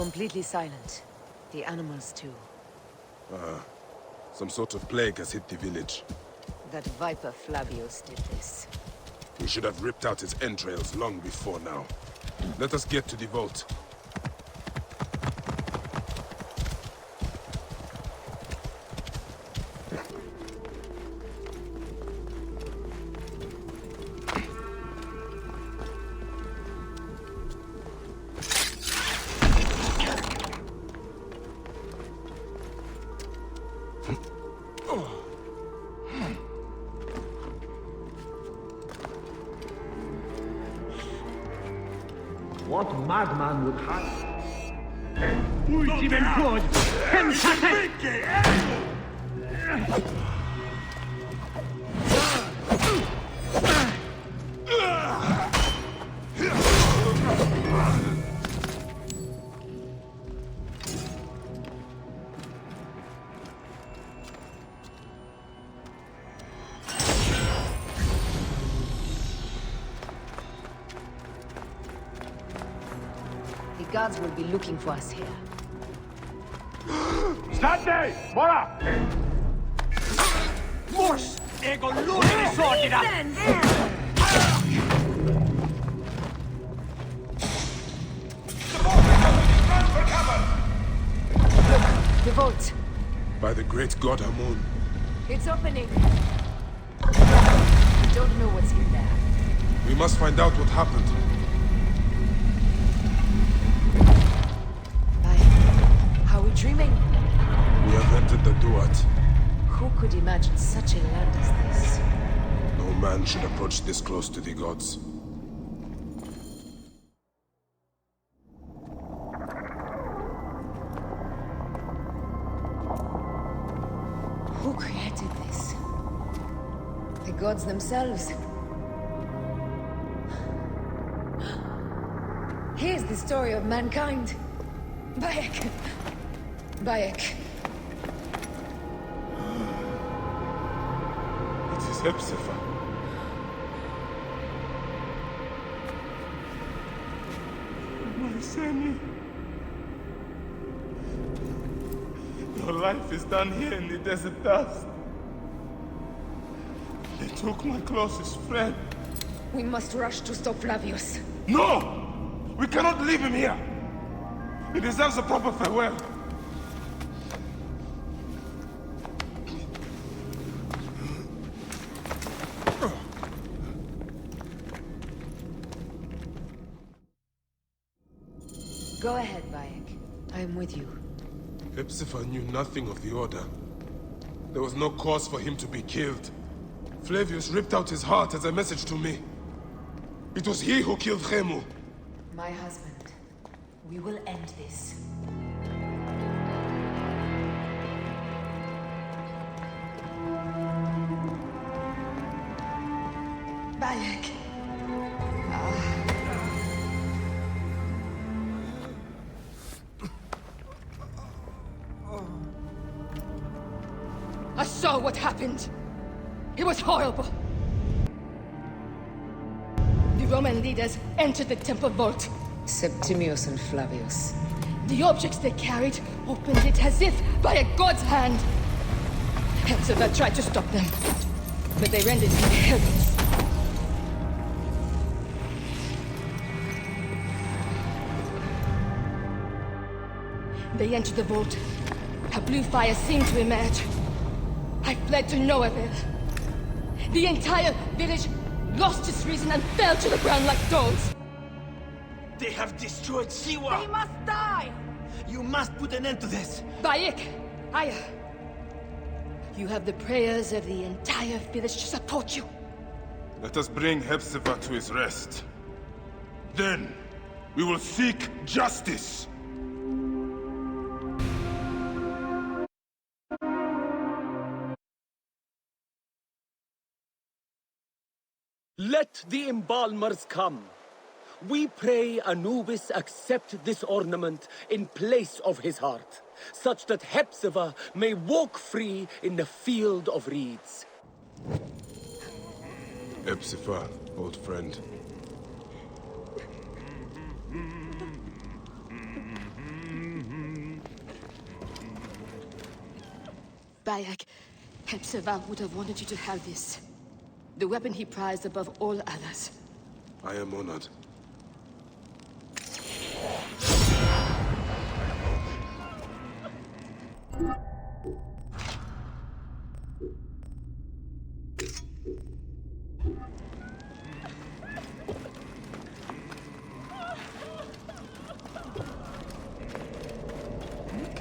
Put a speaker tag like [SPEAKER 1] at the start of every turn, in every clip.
[SPEAKER 1] completely silent. The animals too.
[SPEAKER 2] Some sort of plague has hit the village.
[SPEAKER 1] That viper Flavius did this.
[SPEAKER 2] We should have ripped out its entrails long before now. Let us get to the vault.
[SPEAKER 3] What madman would hide? Ultimem quod pensate!
[SPEAKER 1] The guards will be looking for us here.
[SPEAKER 3] State! Mora! Mors! Ego lune sortida!
[SPEAKER 1] The vault!
[SPEAKER 2] By the great god Amun.
[SPEAKER 1] It's opening! I don't know what's in there.
[SPEAKER 2] We must find out what happened.
[SPEAKER 1] Are we dreaming?
[SPEAKER 2] We have entered the Duat.
[SPEAKER 1] Who could imagine such a land as this?
[SPEAKER 2] No man should approach this close to the gods.
[SPEAKER 1] Who created this? The gods themselves? Here's the story of mankind. Bayek! Bayek.
[SPEAKER 2] It is Hepzibah.
[SPEAKER 4] My Sammy. Your life is done here in the desert dust. They took my closest friend.
[SPEAKER 1] We must rush to stop Flavius.
[SPEAKER 4] No! We cannot leave him here! He deserves a proper farewell.
[SPEAKER 1] Go ahead, Bayek. I am with you.
[SPEAKER 2] Hepzibah knew nothing of the order. There was no cause for him to be killed. Flavius ripped out his heart as a message to me. It was he who killed Khemu.
[SPEAKER 1] My husband. We will end this. Bayek.
[SPEAKER 5] I saw what happened. It was horrible. The Roman leaders entered the temple vault.
[SPEAKER 1] Septimius and Flavius.
[SPEAKER 5] The objects they carried opened it as if by a god's hand. Hepzibah tried to stop them, but they rendered in the heavens. They entered the vault. A blue fire seemed to emerge. I fled to no avail. The entire village lost its reason and fell to the ground like dogs.
[SPEAKER 6] They have destroyed Siwa!
[SPEAKER 5] They must die!
[SPEAKER 6] You must put an end to this!
[SPEAKER 5] Bayek, Aya, you have the prayers of the entire village to support you.
[SPEAKER 4] Let us bring Hepzibah to his rest. Then, we will seek justice!
[SPEAKER 7] Let the embalmers come. We pray Anubis accept this ornament in place of his heart, such that Hepzibah may walk free in the field of reeds.
[SPEAKER 2] Hepzibah, old friend.
[SPEAKER 5] Bayek, Hepzibah would have wanted you to have this. The weapon he prized above all others.
[SPEAKER 2] I am honored.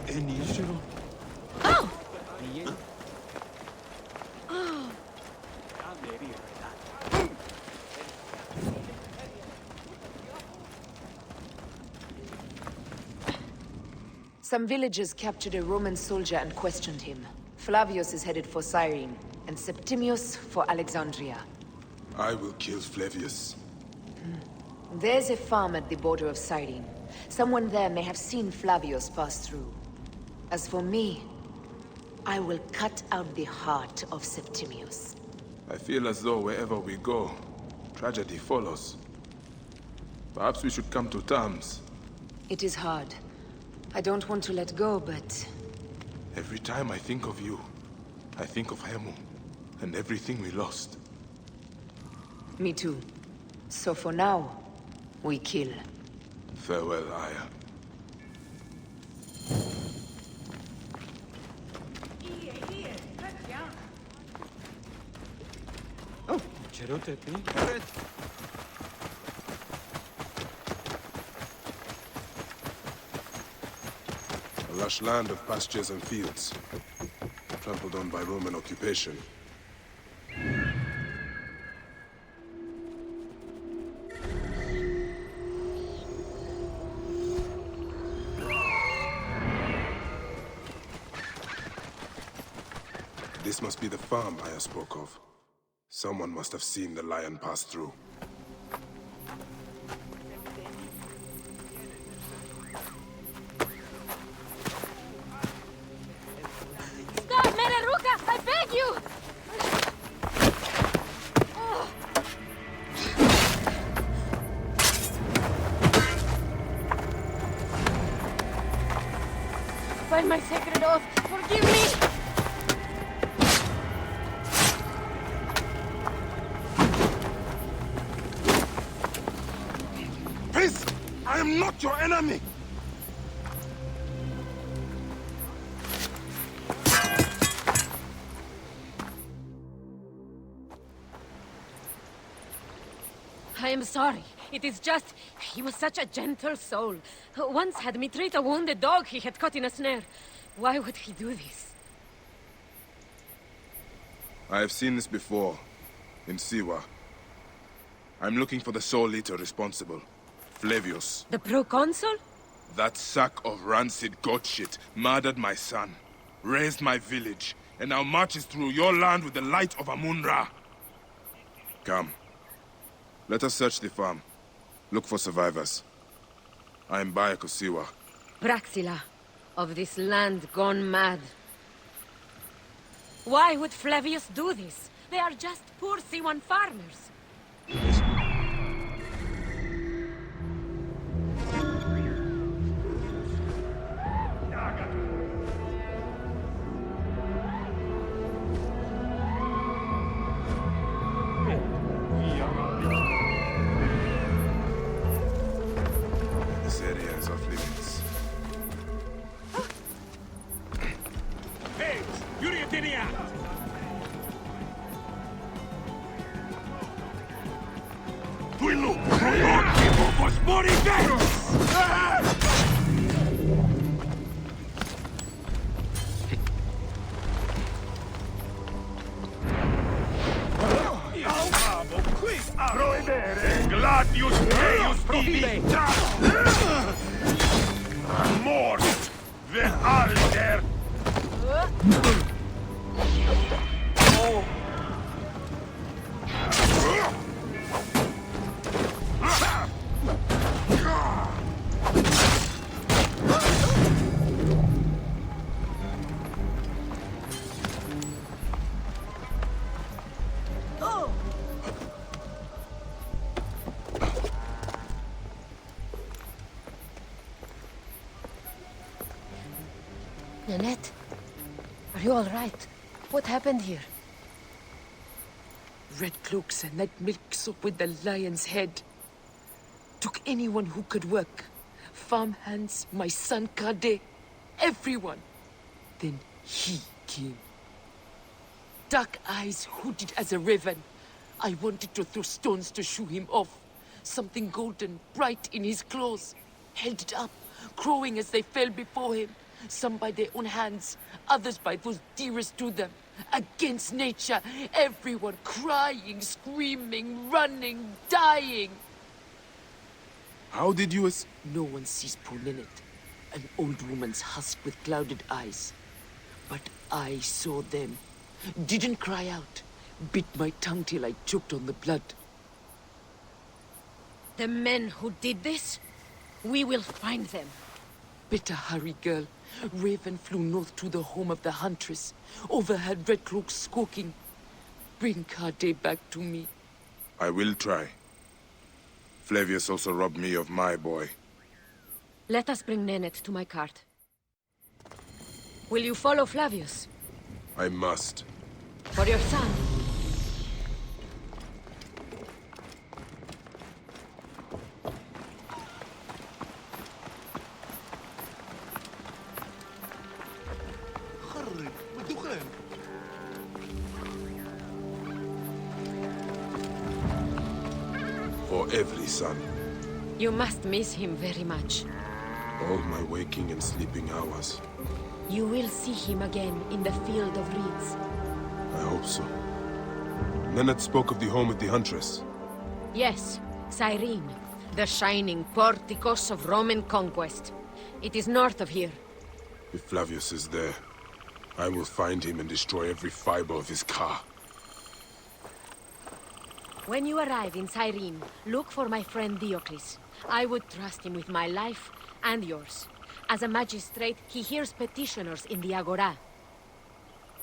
[SPEAKER 4] Any issue?
[SPEAKER 5] Oh!
[SPEAKER 1] Some villagers captured a Roman soldier and questioned him. Flavius is headed for Cyrene, and Septimius for Alexandria.
[SPEAKER 2] I will kill Flavius.
[SPEAKER 1] There's a farm at the border of Cyrene. Someone there may have seen Flavius pass through. As for me, I will cut out the heart of Septimius.
[SPEAKER 2] I feel as though wherever we go, tragedy follows. Perhaps we should come to terms.
[SPEAKER 1] It is hard. I don't want to let go, but...
[SPEAKER 2] Every time I think of you, I think of Hemu, and everything we lost.
[SPEAKER 1] Me too. So for now, we kill.
[SPEAKER 2] Farewell, Aya. A lush land of pastures and fields, trampled on by Roman occupation. This must be the farm Aya spoke of. Someone must have seen the lion pass through.
[SPEAKER 5] Stop, Mereruka! I beg you! By my sacred oath, forgive me!
[SPEAKER 2] Peace! I am not your enemy!
[SPEAKER 5] I am sorry. It is just... he was such a gentle soul. Once had me treat a wounded dog he had caught in a snare. Why would he do this?
[SPEAKER 2] I have seen this before, in Siwa. I'm looking for the sole leader responsible. Flavius.
[SPEAKER 5] The proconsul?
[SPEAKER 2] That sack of rancid goat shit murdered my son, raised my village, and now marches through your land with the light of Amun-Ra. Come. Let us search the farm. Look for survivors. I am Bayek of Siwa.
[SPEAKER 5] Praxila, of this land gone mad. Why would Flavius do this? They are just poor Siwan farmers.
[SPEAKER 2] This area is off limits.
[SPEAKER 3] Hey, Yuri Tenia!
[SPEAKER 2] Tuilu! Pocos
[SPEAKER 3] Proibere! Gladius Deus tibi! Mort! Ve alter!
[SPEAKER 5] Nanette, are you all right? What happened here?
[SPEAKER 8] Red cloaks and that milk soup with the lion's head. Took anyone who could work. Farmhands, my son Kade, everyone. Then he came. Dark eyes hooded as a raven. I wanted to throw stones to shoo him off. Something golden, bright in his claws. Held it up, crowing as they fell before him. Some by their own hands, others by those dearest to them. Against nature, everyone crying, screaming, running, dying.
[SPEAKER 2] How did you
[SPEAKER 8] No one sees poor Ninette, an old woman's husk with clouded eyes. But I saw them. Didn't cry out. Bit my tongue till I choked on the blood.
[SPEAKER 5] The men who did this? We will find them.
[SPEAKER 8] Better hurry, girl. Raven flew north to the home of the huntress. Overheard red cloaks squawking. Bring Kade back to me.
[SPEAKER 2] I will try. Flavius also robbed me of my boy.
[SPEAKER 5] Let us bring Nennet to my cart. Will you follow Flavius?
[SPEAKER 2] I must.
[SPEAKER 5] For your son?
[SPEAKER 2] For every son.
[SPEAKER 5] You must miss him very much.
[SPEAKER 2] All my waking and sleeping hours.
[SPEAKER 5] You will see him again in the field of reeds.
[SPEAKER 2] I hope so. Nennet spoke of the home of the huntress.
[SPEAKER 5] Yes, Cyrene, the shining porticos of Roman conquest. It is north of here.
[SPEAKER 2] If Flavius is there, I will find him and destroy every fiber of his car.
[SPEAKER 5] When you arrive in Cyrene, look for my friend Diocles. I would trust him with my life and yours. As a magistrate, he hears petitioners in the Agora.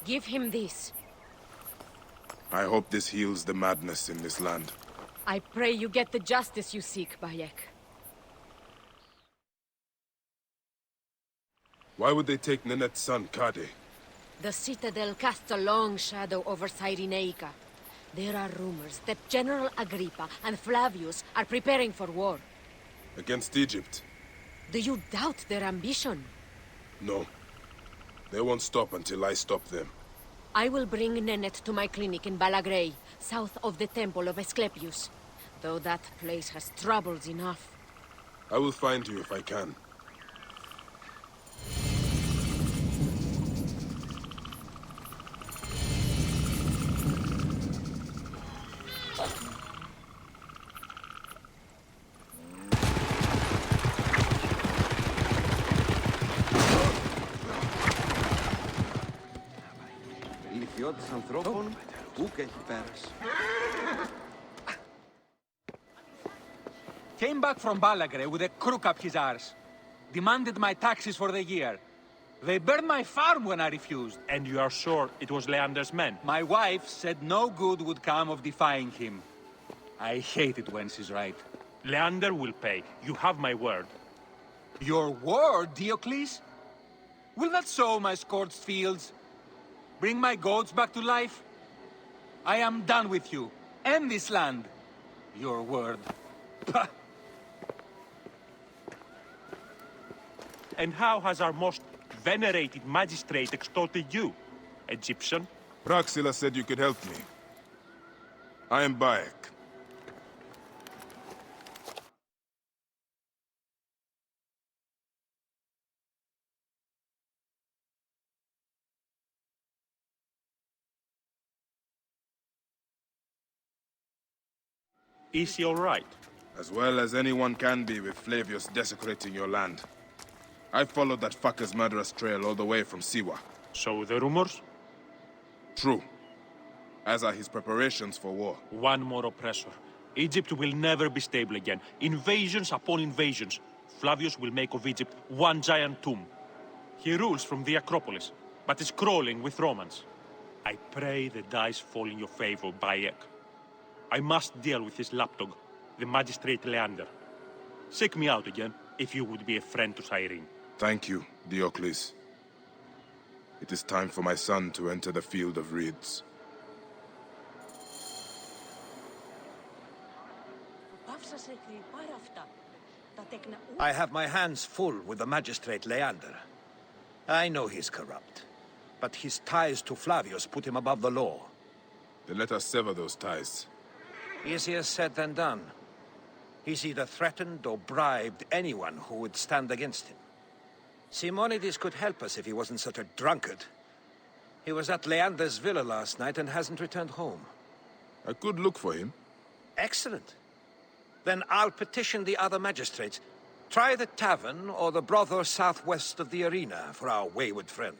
[SPEAKER 5] Give him this.
[SPEAKER 2] I hope this heals the madness in this land.
[SPEAKER 5] I pray you get the justice you seek, Bayek.
[SPEAKER 2] Why would they take Nenet's son, Kade?
[SPEAKER 5] The citadel casts a long shadow over Cyrenaica. There are rumors that General Agrippa and Flavius are preparing for war.
[SPEAKER 2] Against Egypt?
[SPEAKER 5] Do you doubt their ambition?
[SPEAKER 2] No. They won't stop until I stop them.
[SPEAKER 5] I will bring Nennet to my clinic in Balagrey, south of the temple of Asclepius. Though that place has troubles enough.
[SPEAKER 2] I will find you if I can.
[SPEAKER 9] Ηλικιώτης ανθρώπων, ούκ έχει πέρας.
[SPEAKER 10] Came back from Balagre with a crook up his arse. Demanded my taxes for the year. They burned my farm when I refused.
[SPEAKER 3] And you are sure it was Leander's men?
[SPEAKER 10] My wife said no good would come of defying him. I hate it when she's right.
[SPEAKER 3] Leander will pay. You have my word.
[SPEAKER 10] Your word, Diocles? Will that sow my scorched fields? Bring my goats back to life? I am done with you, and this land. Your word. Pah!
[SPEAKER 3] And how has our most venerated magistrate extorted you, Egyptian?
[SPEAKER 2] Praxila said you could help me. I am Bayek.
[SPEAKER 3] Is he all right?
[SPEAKER 2] As well as anyone can be with Flavius desecrating your land. I followed that fucker's murderous trail all the way from Siwa.
[SPEAKER 3] So the rumors?
[SPEAKER 2] True. As are his preparations for war.
[SPEAKER 3] One more oppressor. Egypt will never be stable again. Invasions upon invasions. Flavius will make of Egypt one giant tomb. He rules from the Acropolis, but is crawling with Romans. I pray the dice fall in your favor, Bayek. I must deal with his lapdog, the magistrate Leander. Seek me out again, if you would be a friend to Cyrene.
[SPEAKER 2] Thank you, Diocles. It is time for my son to enter the field of reeds.
[SPEAKER 11] I have my hands full with the magistrate Leander. I know he's corrupt, but his ties to Flavius put him above the law.
[SPEAKER 2] Then let us sever those ties.
[SPEAKER 11] Easier said than done. He's either threatened or bribed anyone who would stand against him. Simonides could help us if he wasn't such a drunkard. He was at Leander's villa last night and hasn't returned home.
[SPEAKER 2] I could look for him.
[SPEAKER 11] Excellent. Then I'll petition the other magistrates. Try the tavern or the brothel southwest of the arena for our wayward friend.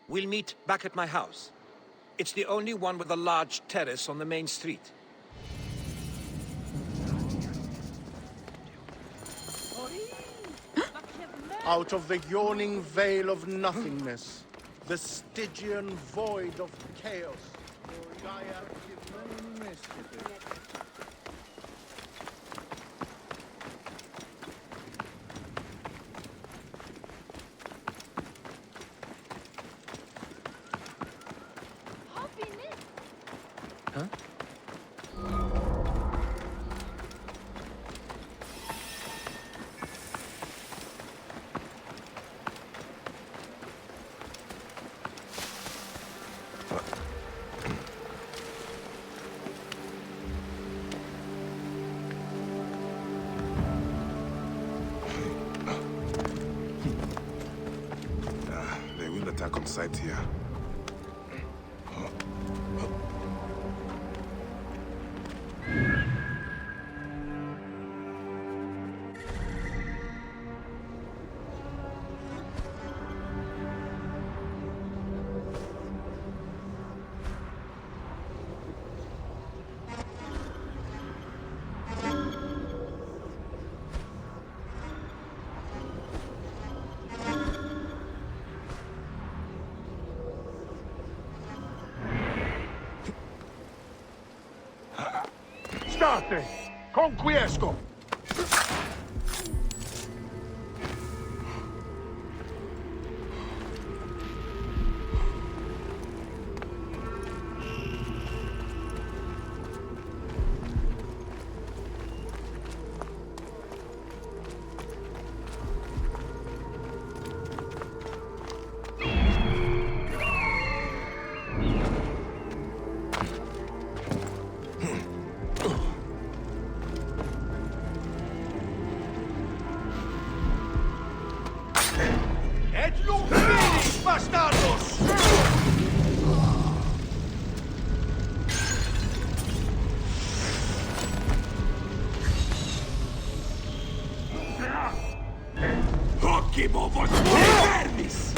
[SPEAKER 11] We'll meet back at my house. It's the only one with a large terrace on the main street.
[SPEAKER 12] Out of the yawning veil of nothingness, the Stygian void of chaos.
[SPEAKER 11] Huh?
[SPEAKER 2] They will attack on sight here.
[SPEAKER 12] State! Conquiesco!
[SPEAKER 6] bastardos!
[SPEAKER 13] Occhimo vos vermis!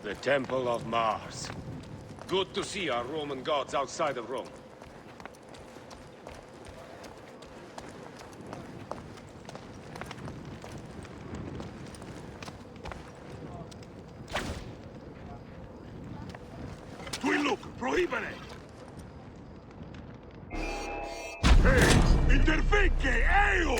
[SPEAKER 14] The Temple of Mars. Good to see our Roman gods outside of Rome.
[SPEAKER 13] Intervinque, eo!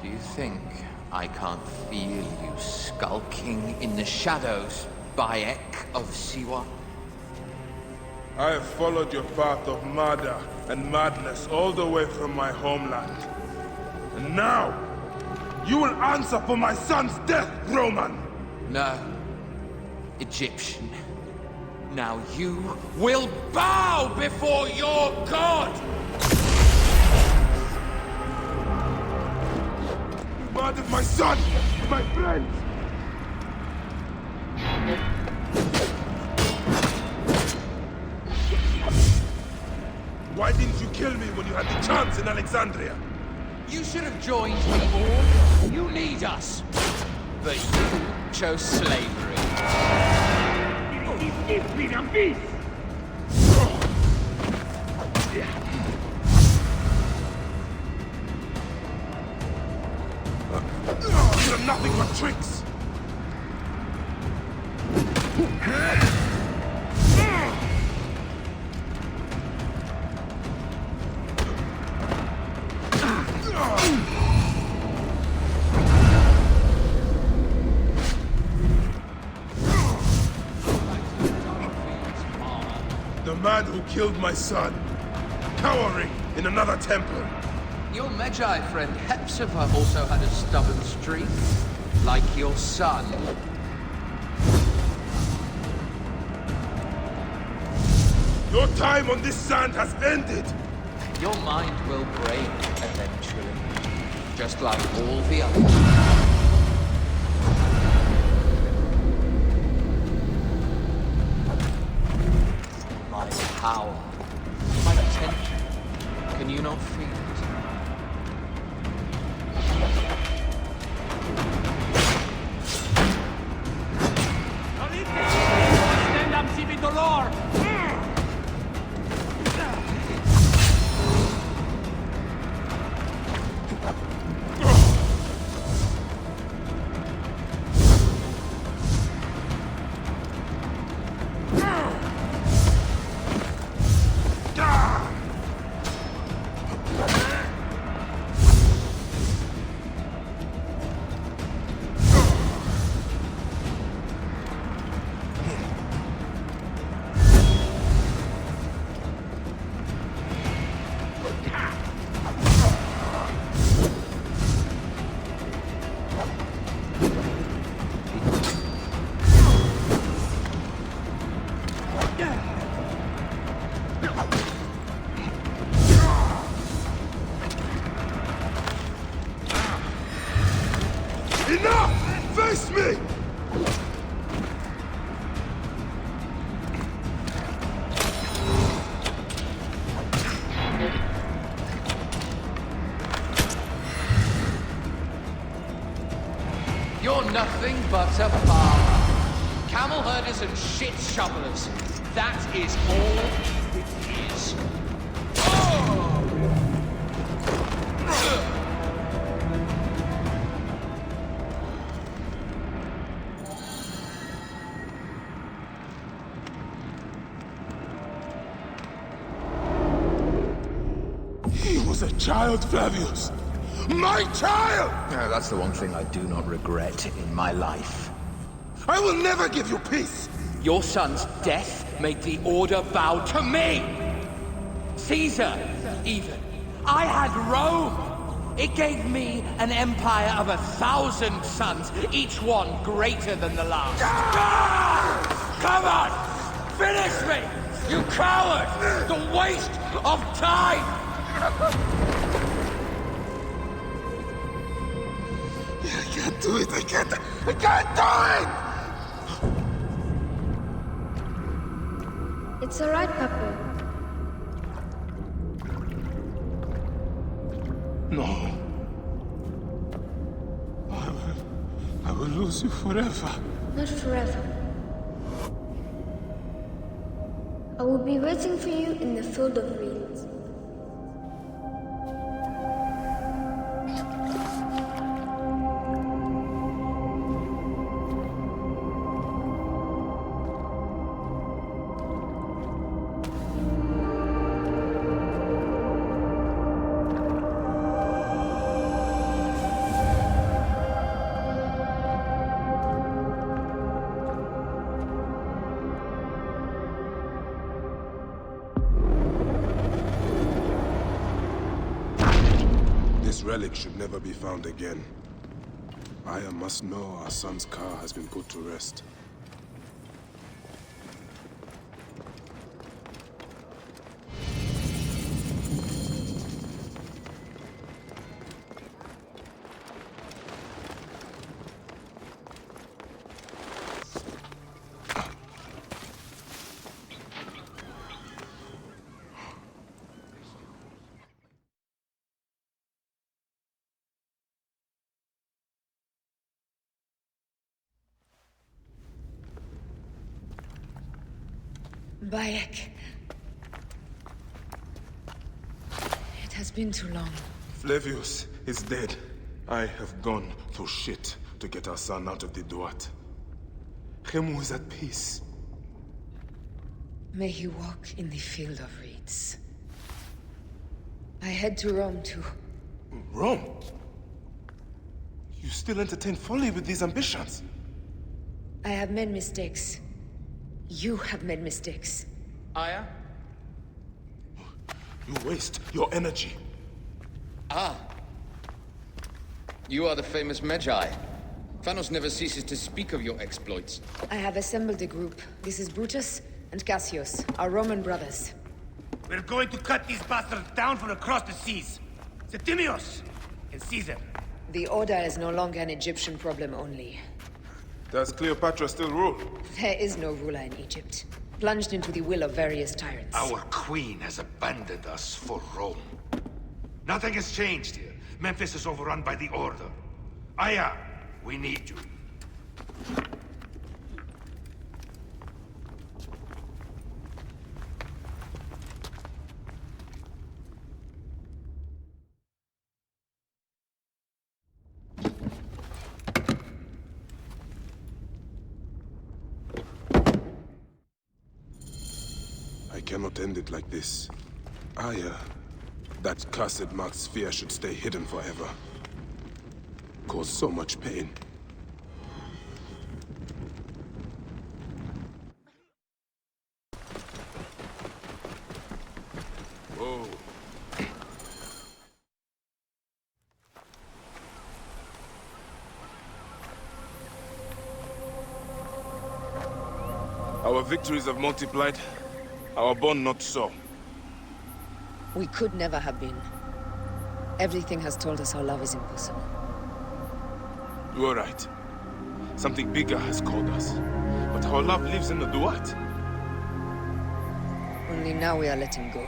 [SPEAKER 15] Do you think I can't feel you skulking in the shadows, Bayek of Siwa?
[SPEAKER 2] I have followed your path of murder and madness all the way from my homeland. And now, you will answer for my son's death, Roman!
[SPEAKER 15] No. Egyptian. Now you will bow before your god!
[SPEAKER 2] You murdered my son! My friends! Why didn't you kill me when you had the chance in Alexandria?
[SPEAKER 15] You should have joined me all. You need us. But you chose slavery.
[SPEAKER 2] These are nothing but tricks! The man who killed my son, cowering in another temple.
[SPEAKER 15] Your Medjay friend Hepzibah also had a stubborn streak, like your son.
[SPEAKER 2] Your time on this sand has ended!
[SPEAKER 15] Your mind will break eventually, just like all the others. My power, my tension, can you not feel it?
[SPEAKER 2] Enough! Face me!
[SPEAKER 15] You're nothing but a farmer. Camel herders and shit shovelers. That is all it is.
[SPEAKER 2] was a child, Flavius! My child!
[SPEAKER 16] Yeah, that's the one thing I do not regret in my life.
[SPEAKER 2] I will never give you peace!
[SPEAKER 15] Your son's death made the Order bow to me! Caesar, even. I had Rome! It gave me an empire of 1,000 sons, each one greater than the last. Come on! Finish me! You coward! The waste of time!
[SPEAKER 2] I can't do it! I can't do it!
[SPEAKER 17] It's alright, Papa.
[SPEAKER 2] No. I will lose you forever.
[SPEAKER 17] Not forever. I will be waiting for you in the field of reeds.
[SPEAKER 2] Relic should never be found again. Aya must know our son's car has been put to rest.
[SPEAKER 1] Bayek. It has been too long.
[SPEAKER 2] Flavius is dead. I have gone through shit to get our son out of the Duat. Khemu is at peace.
[SPEAKER 1] May he walk in the field of reeds. I head to Rome too.
[SPEAKER 2] Rome? You still entertain folly with these ambitions?
[SPEAKER 1] I have made mistakes. You have made mistakes.
[SPEAKER 15] Aya?
[SPEAKER 2] You waste your energy.
[SPEAKER 15] Ah. You are the famous Medjay. Thanos never ceases to speak of your exploits.
[SPEAKER 1] I have assembled a group. This is Brutus and Cassius, our Roman brothers.
[SPEAKER 6] We're going to cut these bastards down from across the seas. Septimius and Caesar.
[SPEAKER 1] The Order is no longer an Egyptian problem only.
[SPEAKER 2] Does Cleopatra still rule?
[SPEAKER 1] There is no ruler in Egypt. Plunged into the will of various tyrants.
[SPEAKER 18] Our queen has abandoned us for Rome. Nothing has changed here. Memphis is overrun by the Order. Aya, we need you.
[SPEAKER 2] I cannot end it like this. Aya, that cursed marked sphere should stay hidden forever. Cause so much pain. Whoa. Our victories have multiplied. Our bond not so.
[SPEAKER 1] We could never have been. Everything has told us our love is impossible.
[SPEAKER 2] You are right. Something bigger has called us. But our love lives in the Duat.
[SPEAKER 1] Only now we are letting go.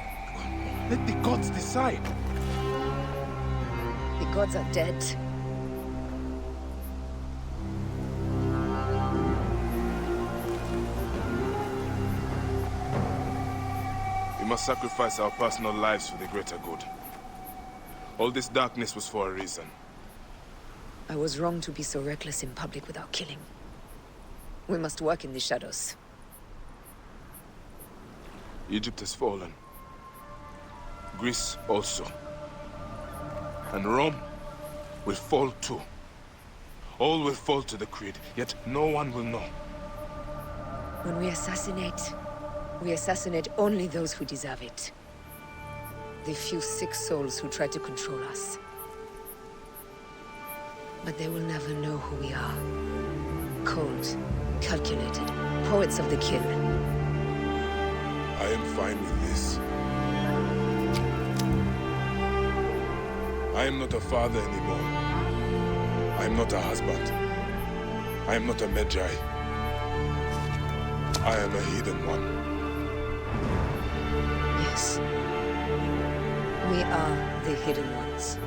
[SPEAKER 2] Let the gods decide.
[SPEAKER 1] The gods are dead.
[SPEAKER 2] We must sacrifice our personal lives for the greater good. All this darkness was for a reason.
[SPEAKER 1] I was wrong to be so reckless in public without killing. We must work in the shadows.
[SPEAKER 2] Egypt has fallen. Greece also. And Rome will fall too. All will fall to the creed, yet no one will know.
[SPEAKER 1] When we assassinate only those who deserve it. The few sick souls who try to control us. But they will never know who we are. Cold, calculated, poets of the kill.
[SPEAKER 2] I am fine with this. I am not a father anymore. I am not a husband. I am not a Medjay. I am a hidden one.
[SPEAKER 1] Yes. We are the hidden ones.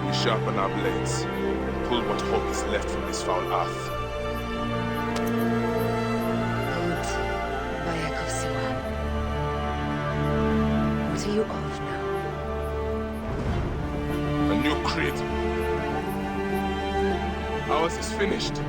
[SPEAKER 2] We sharpen our blades, and pull what hope is left from this foul earth.
[SPEAKER 1] What are you of now?
[SPEAKER 2] A new creed. Ours is finished.